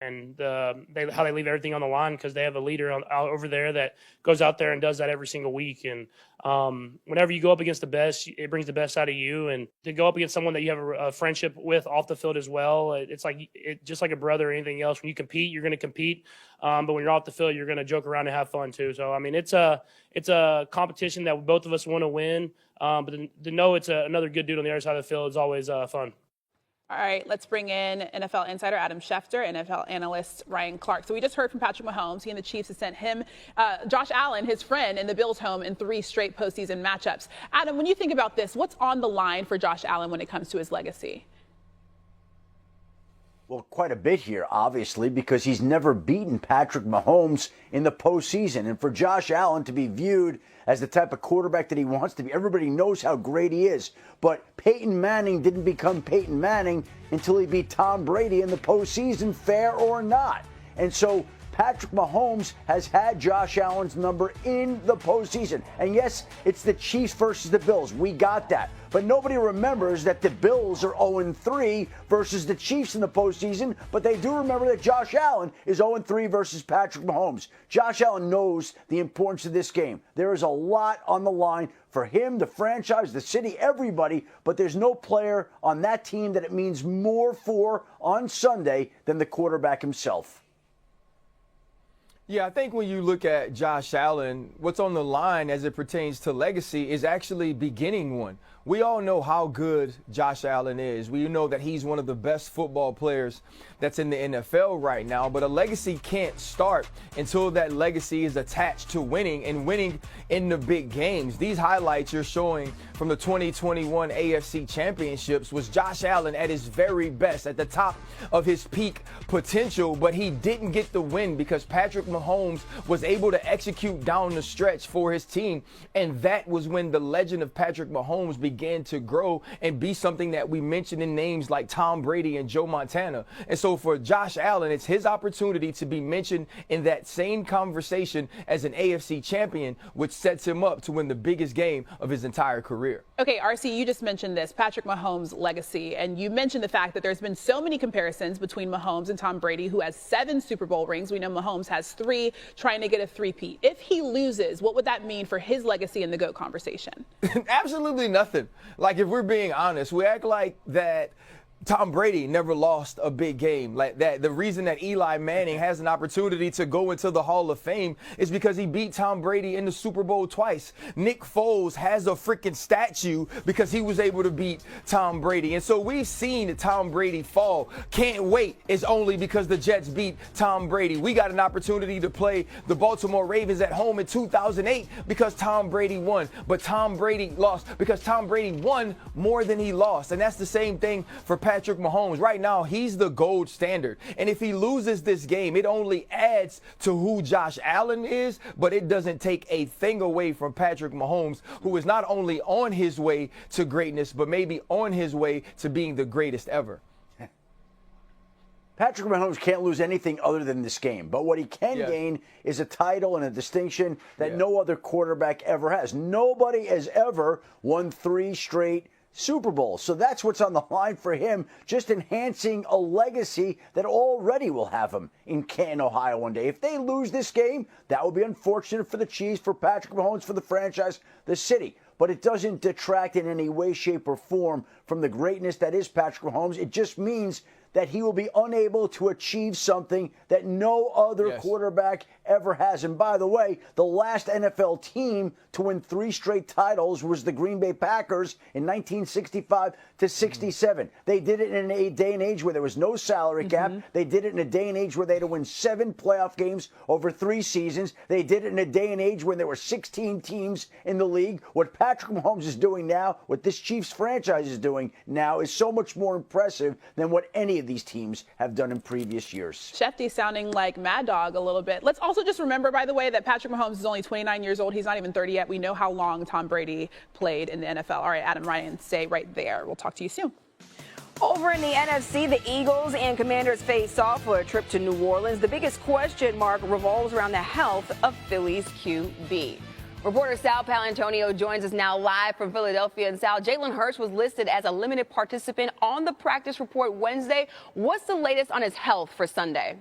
and how they leave everything on the line because they have a leader out over there that goes out there and does that every single week. And whenever you go up against the best, it brings the best out of you. And to go up against someone that you have a friendship with off the field as well, it's just like a brother or anything else. When you compete, you're going to compete. But when you're off the field, you're going to joke around and have fun too. So, I mean, it's a competition that both of us want to win. But to know it's another good dude on the other side of the field is always fun. All right, let's bring in NFL insider Adam Schefter, NFL analyst Ryan Clark. So we just heard from Patrick Mahomes. He and the Chiefs have sent him, Josh Allen, his friend, in the Bills' home in 3 straight postseason matchups. Adam, when you think about this, what's on the line for Josh Allen when it comes to his legacy? Well, quite a bit here, obviously, because he's never beaten Patrick Mahomes in the postseason. And for Josh Allen to be viewed as the type of quarterback that he wants to be, everybody knows how great he is. But Peyton Manning didn't become Peyton Manning until he beat Tom Brady in the postseason, fair or not. And so Patrick Mahomes has had Josh Allen's number in the postseason. And yes, it's the Chiefs versus the Bills. We got that. But nobody remembers that the Bills are 0-3 versus the Chiefs in the postseason. But they do remember that Josh Allen is 0-3 versus Patrick Mahomes. Josh Allen knows the importance of this game. There is a lot on the line for him, the franchise, the city, everybody. But there's no player on that team that it means more for on Sunday than the quarterback himself. Yeah, I think when you look at Josh Allen, what's on the line as it pertains to legacy is actually beginning one. We all know how good Josh Allen is. We know that he's one of the best football players that's in the NFL right now, but a legacy can't start until that legacy is attached to winning and winning in the big games. These highlights you're showing from the 2021 AFC Championships was Josh Allen at his very best, at the top of his peak potential, but he didn't get the win because Patrick Mahomes was able to execute down the stretch for his team, and that was when the legend of Patrick Mahomes began to grow and be something that we mentioned in names like Tom Brady and Joe Montana. And so for Josh Allen, it's his opportunity to be mentioned in that same conversation as an AFC champion, which sets him up to win the biggest game of his entire career. Okay, RC, you just mentioned this, Patrick Mahomes' legacy, and you mentioned the fact that there's been so many comparisons between Mahomes and Tom Brady, who has 7 Super Bowl rings. We know Mahomes has 3, trying to get a 3-peat. If he loses, what would that mean for his legacy in the GOAT conversation? Absolutely nothing. Like, if we're being honest, we act like that Tom Brady never lost a big game like that. The reason that Eli Manning has an opportunity to go into the Hall of Fame is because he beat Tom Brady in the Super Bowl twice. Nick Foles has a freaking statue because he was able to beat Tom Brady. And so we've seen Tom Brady fall. Can't wait is only because the Jets beat Tom Brady. We got an opportunity to play the Baltimore Ravens at home in 2008 because Tom Brady won. But Tom Brady lost because Tom Brady won more than he lost. And that's the same thing for Patrick Mahomes. Right now, he's the gold standard. And if he loses this game, it only adds to who Josh Allen is, but it doesn't take a thing away from Patrick Mahomes, who is not only on his way to greatness, but maybe on his way to being the greatest ever. Patrick Mahomes can't lose anything other than this game. But what he can gain is a title and a distinction that no other quarterback ever has. Nobody has ever won 3 straight Super Bowl. So that's what's on the line for him, just enhancing a legacy that already will have him in Canton, Ohio one day. If they lose this game, that will be unfortunate for the Chiefs, for Patrick Mahomes, for the franchise, the city. But it doesn't detract in any way, shape, or form from the greatness that is Patrick Mahomes. It just means that he will be unable to achieve something that no other quarterback ever has. And by the way, the last NFL team to win 3 straight titles was the Green Bay Packers in 1965 to 67. They did it in a day and age where there was no salary cap. They did it in a day and age where they had to win 7 playoff games over 3 seasons. They did it in a day and age when there were 16 teams in the league. What Patrick Mahomes is doing now, what this Chiefs franchise is doing now, is so much more impressive than what any of these teams have done in previous years. Shefty sounding like Mad Dog a little bit. Let's also just remember, by the way, that Patrick Mahomes is only 29 years old. He's not even 30 yet. We know how long Tom Brady played in the NFL. All right, Adam, Ryan, stay right there. We'll talk to you soon. Over in the NFC, the Eagles and Commanders face off for a trip to New Orleans. The biggest question mark revolves around the health of Philly's QB. Reporter Sal Paolantonio joins us now live from Philadelphia. And Sal, Jalen Hurts was listed as a limited participant on the practice report Wednesday. What's the latest on his health for Sunday?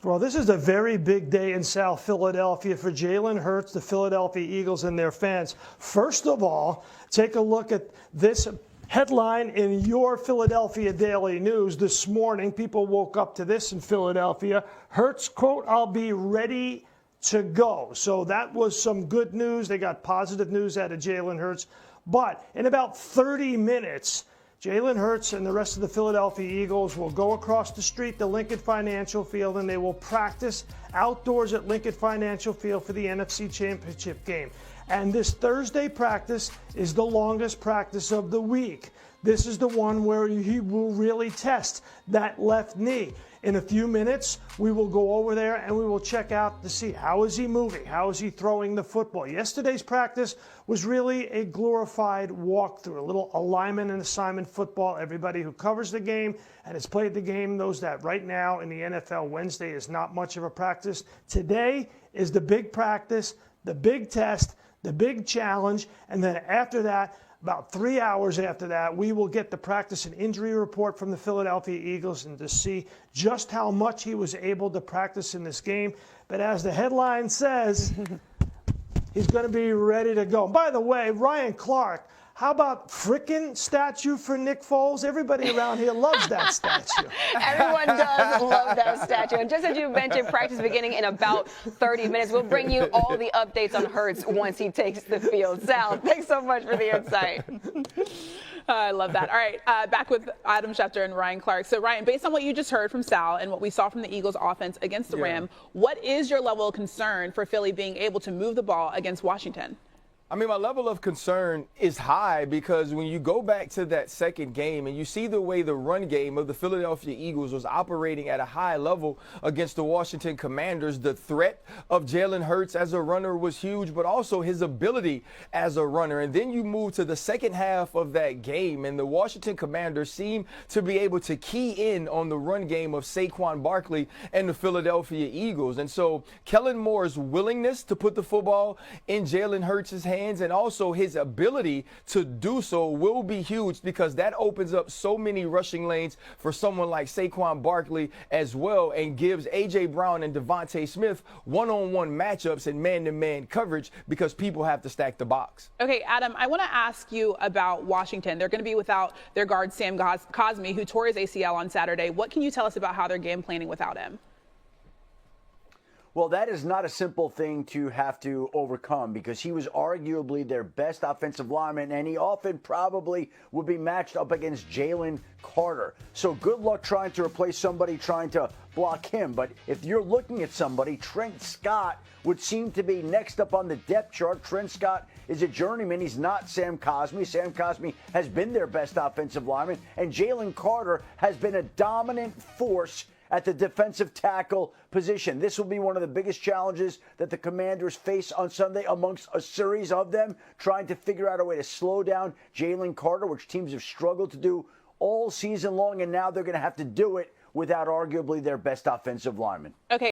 Well, this is a very big day in South Philadelphia for Jalen Hurts, the Philadelphia Eagles, and their fans. First of all, take a look at this headline in your Philadelphia Daily News this morning. People woke up to this in Philadelphia. Hurts, quote, "I'll be ready to go." So that was some good news. They got positive news out of Jalen Hurts. But in about 30 minutes, Jalen Hurts and the rest of the Philadelphia Eagles will go across the street to Lincoln Financial Field, and they will practice outdoors at Lincoln Financial Field for the NFC Championship game. And this Thursday practice is the longest practice of the week. This is the one where he will really test that left knee. In a few minutes, we will go over there and we will check out to see how is he moving, how is he throwing the football. Yesterday's practice was really a glorified walkthrough, a little alignment and assignment football. Everybody who covers the game and has played the game knows that right now in the NFL, Wednesday is not much of a practice. Today is the big practice, the big test, the big challenge, and then after that, about 3 hours after that, we will get the practice and injury report from the Philadelphia Eagles and to see just how much he was able to practice in this game. But as the headline says, he's going to be ready to go. By the way, Ryan Clark, how about frickin' statue for Nick Foles? Everybody around here loves that statue. Everyone does love that statue. And just as you mentioned, practice beginning in about 30 minutes. We'll bring you all the updates on Hurts once he takes the field. Sal, thanks so much for the insight. I love that. All right, back with Adam Schefter and Ryan Clark. So, Ryan, based on what you just heard from Sal and what we saw from the Eagles offense against the Ram, what is your level of concern for Philly being able to move the ball against Washington? I mean, my level of concern is high because when you go back to that second game and you see the way the run game of the Philadelphia Eagles was operating at a high level against the Washington Commanders, the threat of Jalen Hurts as a runner was huge, but also his ability as a runner. And then you move to the second half of that game, and the Washington Commanders seem to be able to key in on the run game of Saquon Barkley and the Philadelphia Eagles. And so Kellen Moore's willingness to put the football in Jalen Hurts' hands and also his ability to do so will be huge because that opens up so many rushing lanes for someone like Saquon Barkley as well and gives A.J. Brown and Devontae Smith one-on-one matchups and man-to-man coverage because people have to stack the box. Okay, Adam, I want to ask you about Washington. They're going to be without their guard Sam Cosmi, who tore his ACL on Saturday. What can you tell us about how they're game planning without him? Well, that is not a simple thing to have to overcome because he was arguably their best offensive lineman, and he often probably would be matched up against Jalen Carter. So good luck trying to replace somebody trying to block him. But if you're looking at somebody, Trent Scott would seem to be next up on the depth chart. Trent Scott is a journeyman. He's not Sam Cosmi. Sam Cosmi has been their best offensive lineman, and Jalen Carter has been a dominant force at the defensive tackle position. This will be one of the biggest challenges that the Commanders face on Sunday amongst a series of them, trying to figure out a way to slow down Jalen Carter, which teams have struggled to do all season long, and now they're going to have to do it without arguably their best offensive lineman. Okay.